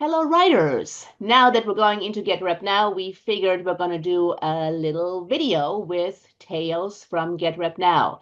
Hello, writers. Now that we're going into Get Rep Now, we figured we're going to do a little video with tales from Get Rep Now.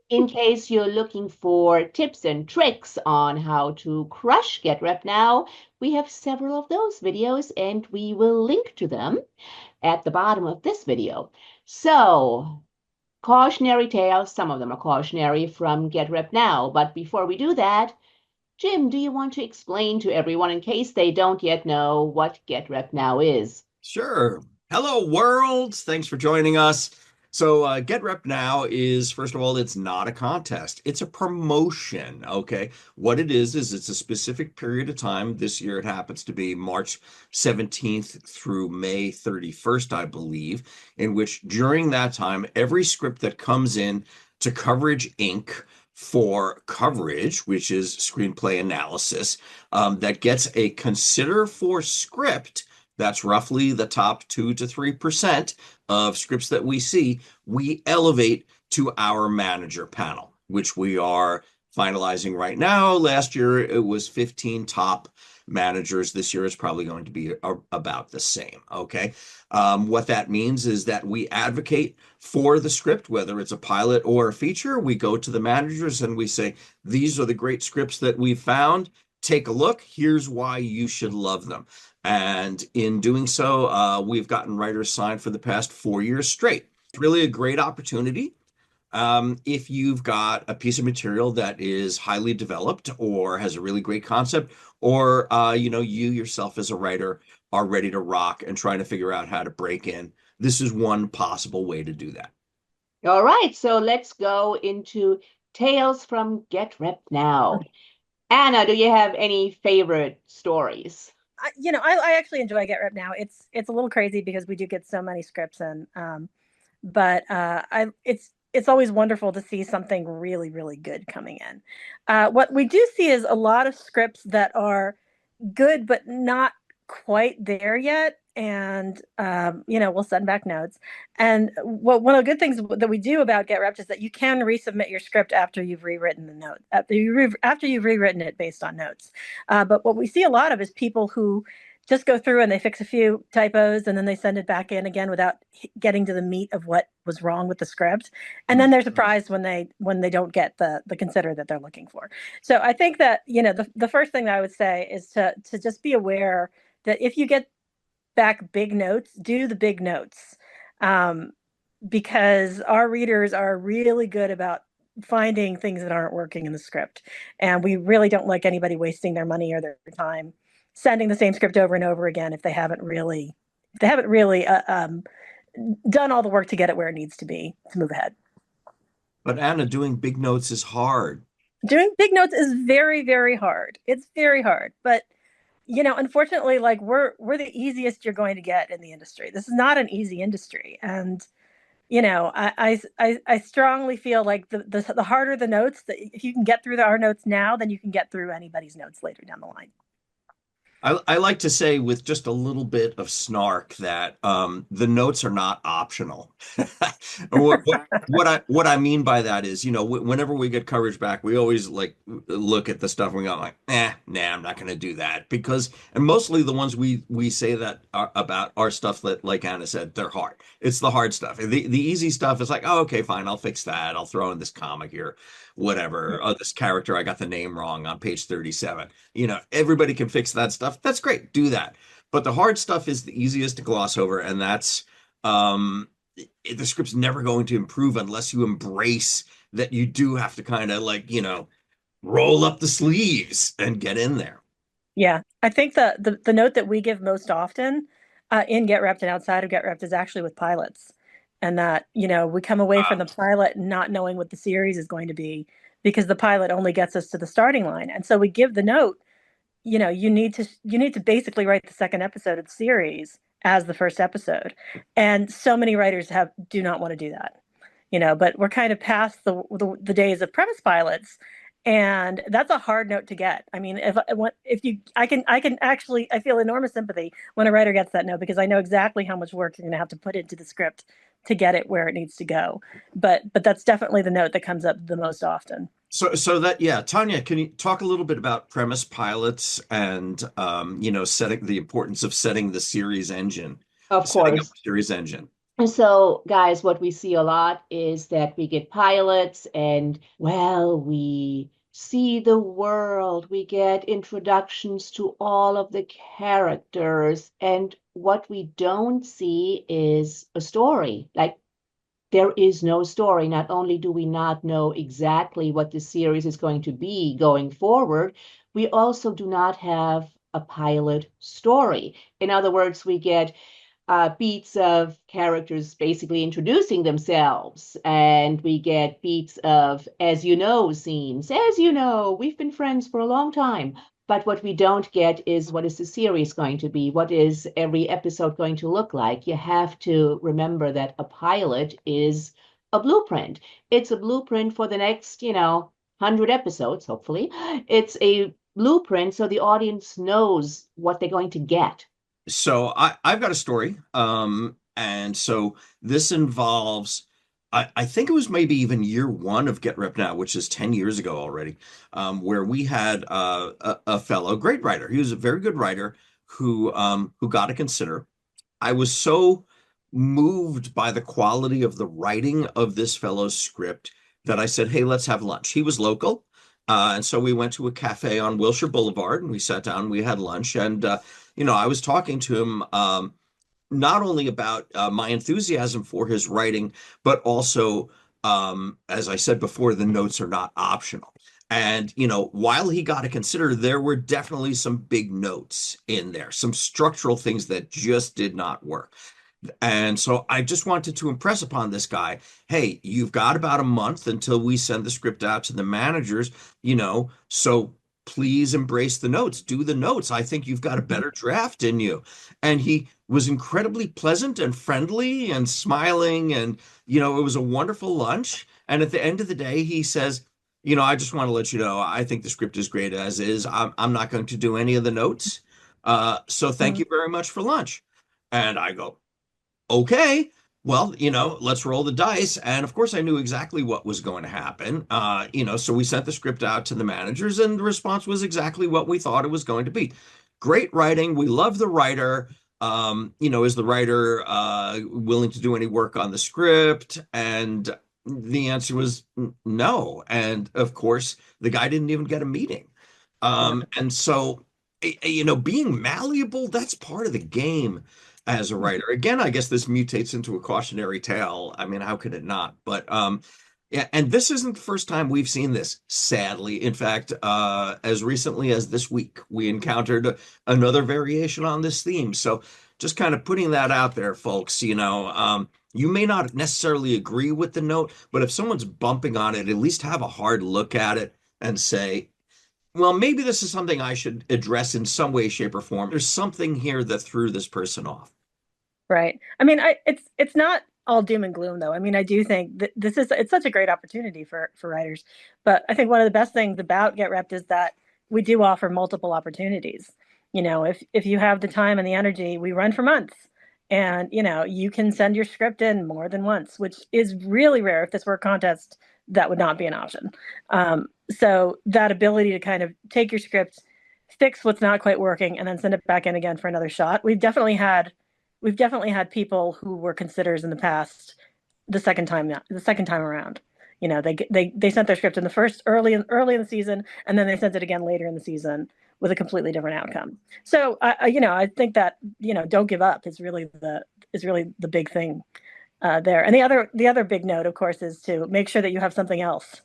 In case you're looking for tips and tricks on how to crush Get Rep Now, we have several of those videos and we will link to them at the bottom of this video. So, cautionary tales, some of them are cautionary from Get Rep Now. But before we do that, Jim, do you want to explain to everyone in case they don't yet know what Get Rep Now is? Sure. Hello, world. Thanks for joining us. Get Rep Now is, first of all, it's not a contest. It's a promotion. Okay. What it is it's a specific period of time. This year it happens to be March 17th through May 31st, I believe, in which during that time, every script that comes in to Coverage Inc. for coverage, which is screenplay analysis, that gets a consider for script. That's roughly the top 2 to 3% of scripts that we see. We elevate to our manager panel, which we are finalizing right now. Last year, it was 15 top managers. This year is probably going to be about the same. Okay. What that means is that we advocate for the script, whether it's a pilot or a feature. We go to the managers and we say, these are the great scripts that we've found. Take a look. Here's why you should love them. And in doing so, we've gotten writers signed for the past 4 years straight. It's really a great opportunity. If you've got a piece of material that is highly developed or has a really great concept, or you yourself as a writer are ready to rock and trying to figure out how to break in, this is one possible way to do that. All right, so let's go into Tales from Get Rep Now. Anna, do you have any favorite stories? I actually enjoy Get Rep Now. It's a little crazy because we do get so many scripts in, but I it's always wonderful to see something really really good coming in. What we do see is a lot of scripts that are good but not quite there yet, and we'll send back notes. And one of the good things that we do about Get Repped is that you can resubmit your script after you've rewritten the note, after you've rewritten it based on notes. But what we see a lot of is people who just go through and they fix a few typos and then they send it back in again without getting to the meat of what was wrong with the script, and then they're surprised when they don't get the consider that they're looking for. So I think that the first thing that I would say is to just be aware that if you get back big notes, do the big notes, because our readers are really good about finding things that aren't working in the script, and we really don't like anybody wasting their money or their time sending the same script over and over again if they haven't really done all the work to get it where it needs to be to move ahead. But Anna, doing big notes is hard. Doing big notes is very, very hard. It's very hard, but unfortunately, like we're the easiest you're going to get in the industry. This is not an easy industry, and I strongly feel like the harder the notes, that if you can get through our notes now, then you can get through anybody's notes later down the line. I like to say with just a little bit of snark that the notes are not optional. What I mean by that is, whenever we get coverage back, we always like look at the stuff and we go like, nah, I'm not going to do that because, and mostly the ones we say that are about our stuff that, like Anna said, they're hard. It's the hard stuff. The easy stuff is like, oh, okay, fine, I'll fix that. I'll throw in this comic here, whatever. Oh, this character, I got the name wrong on page 37. Everybody can fix that stuff. That's great. Do that. But the hard stuff is the easiest to gloss over. And that's the script's never going to improve unless you embrace that you do have to kind of like, roll up the sleeves and get in there. Yeah, I think the note that we give most often in Get Repped and outside of Get Repped is actually with pilots, and that we come away from the pilot not knowing what the series is going to be because the pilot only gets us to the starting line, and so we give the note. You need to basically write the second episode of the series as the first episode, and so many writers do not want to do that. But we're kind of past the days of premise pilots, And that's a hard note to get. I mean, if you, I can actually, I feel enormous sympathy when a writer gets that note, because I know exactly how much work you're going to have to put into the script to get it where it needs to go. But that's definitely the note that comes up the most often. So that, yeah, Tanya, can you talk a little bit about premise pilots and setting the importance of setting the series engine, Of setting up course. the series engine? And so, guys, what we see a lot is that we get pilots and, well, we see the world, we get introductions to all of the characters, and what we don't see is a story. Like, there is no story. Not only do we not know exactly what the series is going to be going forward, we also do not have a pilot story. In other words, we get beats of characters basically introducing themselves, and we get beats of as you know scenes. As you know, we've been friends for a long time. But what we don't get is what is the series going to be? What is every episode going to look like? You have to remember that a pilot is a blueprint. It's a blueprint for the next, 100 episodes, hopefully. It's a blueprint so the audience knows what they're going to get. So I've got a story. And so this involves, I think it was maybe even year one of Get Rep Now, which is 10 years ago already, where we had a fellow great writer. He was a very good writer who got a consider. I was so moved by the quality of the writing of this fellow's script that I said, "Hey, let's have lunch." He was local. And so we went to a cafe on Wilshire Boulevard and we sat down, we had lunch, and I was talking to him not only about my enthusiasm for his writing, but also, as I said before, the notes are not optional. And, while he got to consider, there were definitely some big notes in there, some structural things that just did not work. And so I just wanted to impress upon this guy, hey, you've got about a month until we send the script out to the managers, so please embrace the notes, do the notes. I think you've got a better draft in you. And he was incredibly pleasant and friendly and smiling. And, it was a wonderful lunch. And at the end of the day, he says, I just want to let you know, I think the script is great as is. I'm not going to do any of the notes. So thank Mhm. you very much for lunch. And I go, okay, well, let's roll the dice. And of course, I knew exactly what was going to happen. So we sent the script out to the managers, and the response was exactly what we thought it was going to be. Great writing. We love the writer. Is the writer willing to do any work on the script? And the answer was no. And of course, the guy didn't even get a meeting. Yeah. And so, being malleable, that's part of the game as a writer. Again, I guess this mutates into a cautionary tale. I mean, how could it not? But yeah, and this isn't the first time we've seen this, sadly. In fact, as recently as this week, we encountered another variation on this theme. So just kind of putting that out there, folks, you may not necessarily agree with the note, but if someone's bumping on it, at least have a hard look at it and say, well, maybe this is something I should address in some way, shape, or form. There's something here that threw this person off. Right. I mean, it's not all doom and gloom, though. I mean, I do think that it's such a great opportunity for writers. But I think one of the best things about Get Repped is that we do offer multiple opportunities. If you have the time and the energy, we run for months, and you can send your script in more than once, which is really rare. If this were a contest, that would not be an option. So that ability to kind of take your script, fix what's not quite working, and then send it back in again for another shot. We've definitely had people who were considers in the past the second time around. They sent their script in the first early in the season, and then they sent it again later in the season with a completely different outcome. So I think that don't give up is really the big thing there. And the other big note, of course, is to make sure that you have something else.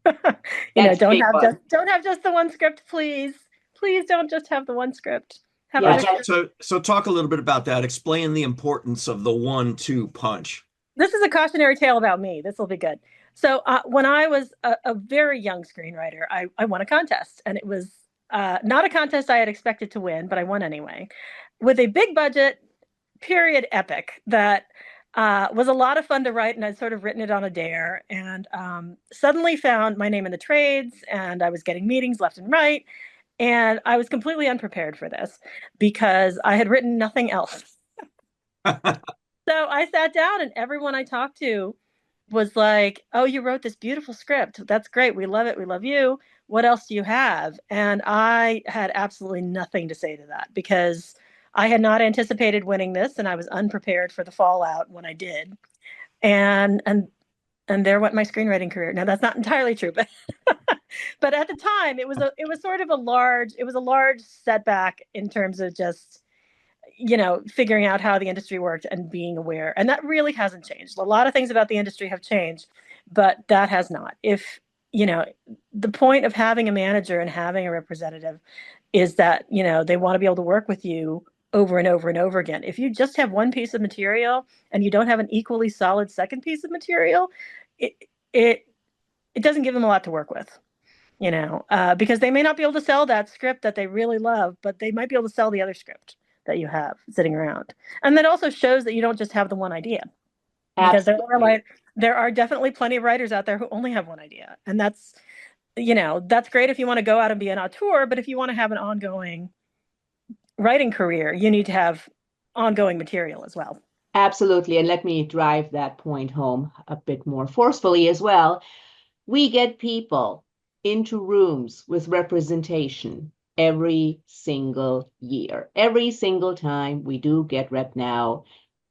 That's a Don't big have one. just the one script, please. Please don't just have the one script. Have So, Yeah. other talk, scripts. so talk a little bit about that. Explain the importance of the 1-2 punch. This is a cautionary tale about me. This will be good. So when I was a very young screenwriter, I won a contest, and it was not a contest I had expected to win, but I won anyway, with a big budget period epic that Was a lot of fun to write, and I'd sort of written it on a dare, and suddenly found my name in the trades, and I was getting meetings left and right, and I was completely unprepared for this because I had written nothing else. So I sat down, and everyone I talked to was like, "Oh, you wrote this beautiful script. That's great. We love it. We love you. What else do you have?" And I had absolutely nothing to say to that because I had not anticipated winning this, and I was unprepared for the fallout when I did. And there went my screenwriting career. Now that's not entirely true, but but at the time it was sort of a large setback in terms of just figuring out how the industry worked and being aware. And that really hasn't changed. A lot of things about the industry have changed, but that has not. If, the point of having a manager and having a representative is that, they want to be able to work with you over and over and over again. If you just have one piece of material and you don't have an equally solid second piece of material, it it it doesn't give them a lot to work with, because they may not be able to sell that script that they really love, but they might be able to sell the other script that you have sitting around. And that also shows that you don't just have the one idea, because Absolutely. there are definitely plenty of writers out there who only have one idea. And that's great if you want to go out and be an auteur, but if you want to have an ongoing writing career, you need to have ongoing material as well. Absolutely. And let me drive that point home a bit more forcefully as well. We get people into rooms with representation every single year. Every single time we do Get Rep Now,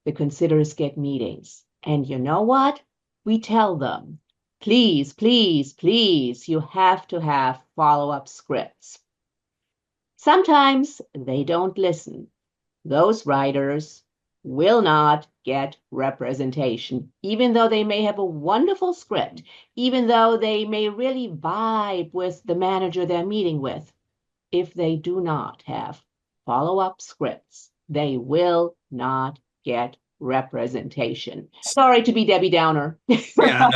the considerers get meetings. And you know what? We tell them, please, please, please, you have to have follow-up scripts. Sometimes they don't listen. Those writers will not get representation, even though they may have a wonderful script, even though they may really vibe with the manager they're meeting with. If they do not have follow-up scripts, they will not get representation. Sorry to be Debbie Downer. Yeah,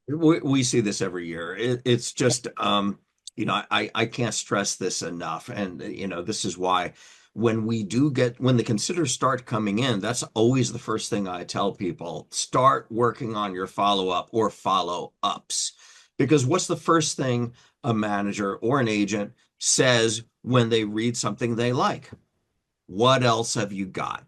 no, we see this every year. It's just, I can't stress this enough. And, this is why when when the considers start coming in, that's always the first thing I tell people. Start working on your follow-up or follow-ups. Because what's the first thing a manager or an agent says when they read something they like? What else have you got?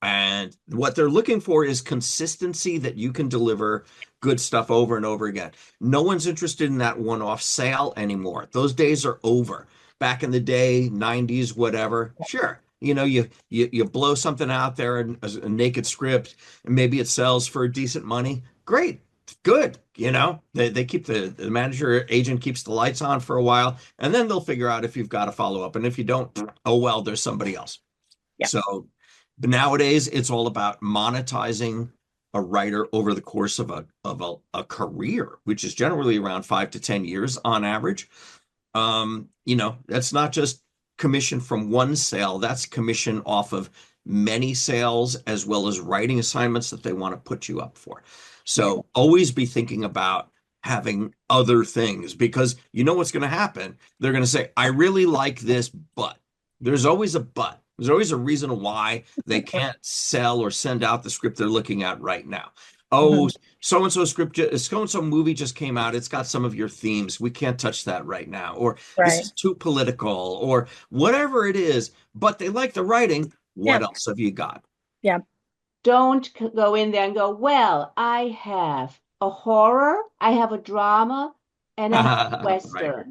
And what they're looking for is consistency, that you can deliver good stuff over and over again. No one's interested in that one-off sale anymore. Those days are over. Back in the day, 90s, whatever, sure. You blow something out there in a naked script, and maybe it sells for decent money. Great, good. They keep the manager agent keeps the lights on for a while, and then they'll figure out if you've got a follow-up. And if you don't, oh well, there's somebody else. Yeah. So but nowadays, it's all about monetizing a writer over the course of a career, which is generally around 5 to 10 years on average. That's not just commission from one sale, that's commission off of many sales, as well as writing assignments that they want to put you up for. So always be thinking about having other things, because you know what's going to happen. They're going to say, I really like this, but there's always a but. There's always a reason why they can't sell or send out the script they're looking at right now. Oh, so-and-so script, so-and-so movie just came out. It's got some of your themes. We can't touch that right now. Or this is too political, or whatever it is. But they like the writing. What else have you got? Yeah. Don't go in there and go, well, I have a horror, I have a drama, and I have a Western. Right.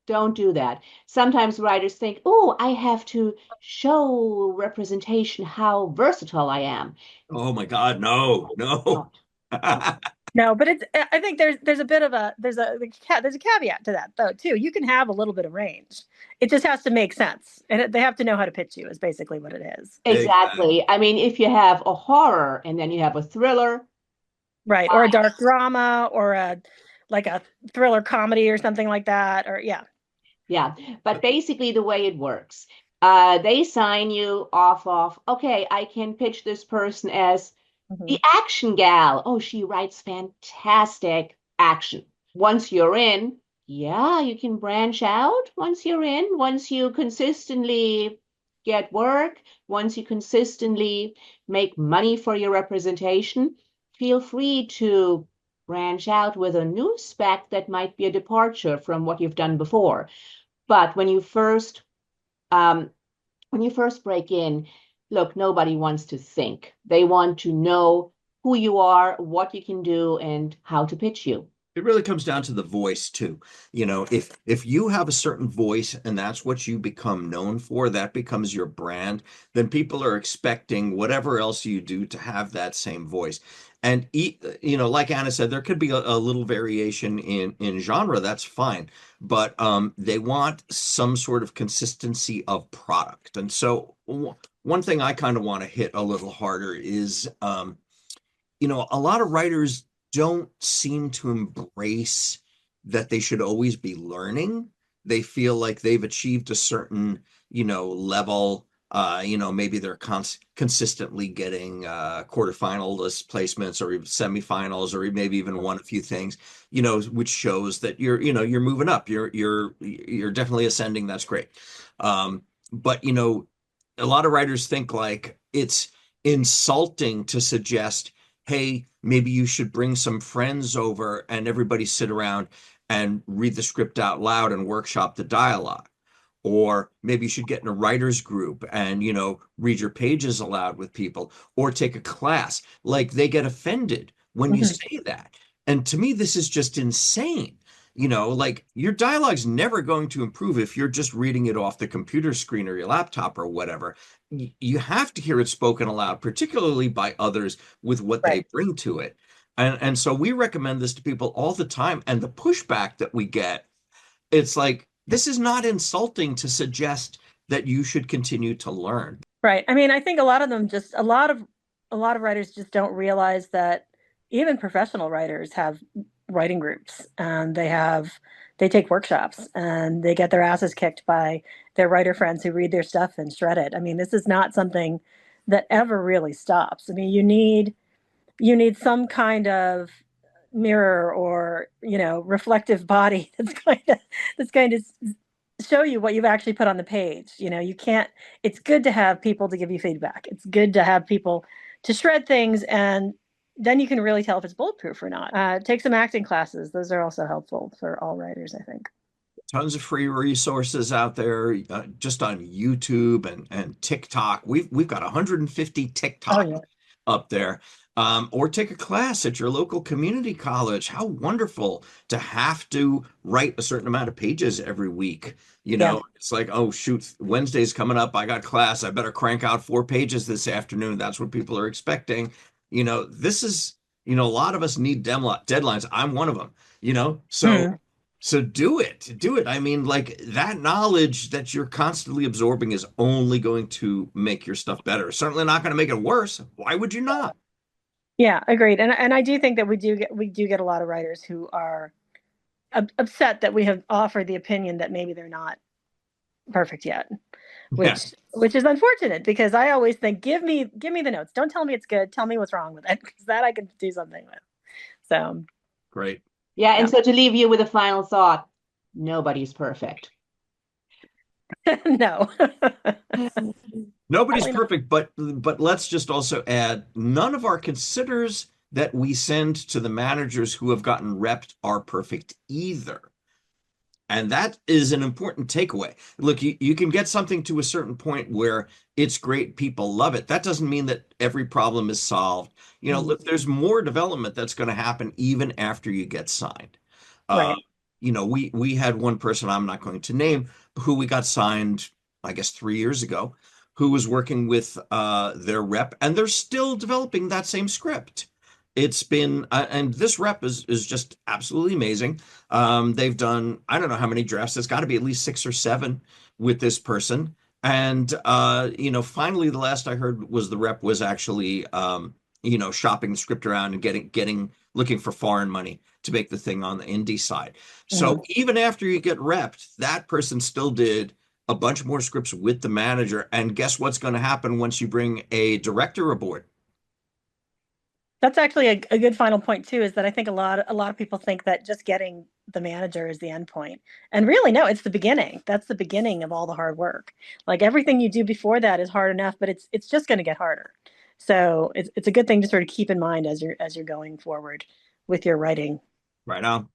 Don't do that. Sometimes writers think, oh, I have to show representation, how versatile I am. Oh my God, no. No, but I think there's a bit of there's a caveat to that though too. You can have a little bit of range. It just has to make sense, and they have to know how to pitch you. Is basically what it is. Exactly. I mean, if you have a horror and then you have a thriller, right, or a dark drama, or a thriller comedy or something like that, or yeah. But basically the way it works, they sign you off of, okay, I can pitch this person as the action gal. Oh, she writes fantastic action. Once you're in, you can branch out once you're in, once you consistently get work, once you consistently make money for your representation, feel free to branch out with a new spec that might be a departure from what you've done before. But um, when you first break in, look, nobody wants to think. They want to know who you are, what you can do, and how to pitch you. It really comes down to the voice too. If you have a certain voice and that's what you become known for, that becomes your brand, then people are expecting whatever else you do to have that same voice. And like Anna said, there could be a little variation in genre. That's fine, but they want some sort of consistency of product. And so one thing I kind of want to hit a little harder is a lot of writers don't seem to embrace that they should always be learning. They feel like they've achieved a certain, level. Maybe they're consistently getting quarterfinalist placements or even semifinals, or maybe even won a few things, which shows that you're moving up. You're definitely ascending. That's great. But a lot of writers think like it's insulting to suggest, hey, maybe you should bring some friends over and everybody sit around and read the script out loud and workshop the dialogue. Or maybe you should get in a writer's group and, read your pages aloud with people, or take a class. Like, they get offended when you say that. And to me, this is just insane. Like, your dialogue's never going to improve if you're just reading it off the computer screen or your laptop or whatever. You have to hear it spoken aloud, particularly by others with what they bring to it. And so we recommend this to people all the time. And the pushback that we get, it's like, this is not insulting to suggest that you should continue to learn. Right. I mean, I think a lot of writers just don't realize that even professional writers have writing groups, and they take workshops, and they get their asses kicked by their writer friends who read their stuff and shred it. I mean, this is not something that ever really stops. I mean, you need some kind of mirror or reflective body that's going to show you what you've actually put on the page. You can't. It's good to have people to give you feedback. It's good to have people to shred things, and then you can really tell if it's bulletproof or not. Take some acting classes. Those are also helpful for all writers, I think. Tons of free resources out there, just on YouTube and TikTok. We've got 150 TikTok up there. Or take a class at your local community college. How wonderful to have to write a certain amount of pages every week. It's like, oh, shoot, Wednesday's coming up. I got class. I better crank out 4 pages this afternoon. That's what people are expecting. This is, a lot of us need deadlines. I'm one of them, So do it. I mean, like, that knowledge that you're constantly absorbing is only going to make your stuff better. Certainly not going to make it worse. Why would you not? Yeah, agreed. And I do think that we do get a lot of writers who are upset that we have offered the opinion that maybe they're not perfect yet, which is unfortunate, because I always think, give me the notes. Don't tell me it's good. Tell me what's wrong with it, because that I can do something with. So great. Yeah, and so to leave you with a final thought, nobody's perfect. No. Nobody's perfect, but let's just also add, none of our considers that we send to the managers who have gotten repped are perfect either. And that is an important takeaway. Look, you can get something to a certain point where it's great, people love it. That doesn't mean that every problem is solved. Look, there's more development that's going to happen even after you get signed. Right. We had one person, I'm not going to name, who we got signed, I guess, 3 years ago, who was working with their rep, and they're still developing that same script. It's been, and this rep is just absolutely amazing. They've done, I don't know how many drafts. It's got to be at least 6 or 7 with this person. And, finally, the last I heard was the rep was actually, shopping the script around and looking for foreign money to make the thing on the indie side. So even after you get repped, that person still did a bunch more scripts with the manager. And guess what's going to happen once you bring a director aboard? That's actually a good final point too, is that I think a lot of people think that just getting the manager is the end point. And really, no, it's the beginning. That's the beginning of all the hard work. Like everything you do before that is hard enough, but it's just going to get harder. So it's a good thing to sort of keep in mind as you're going forward with your writing. Right on.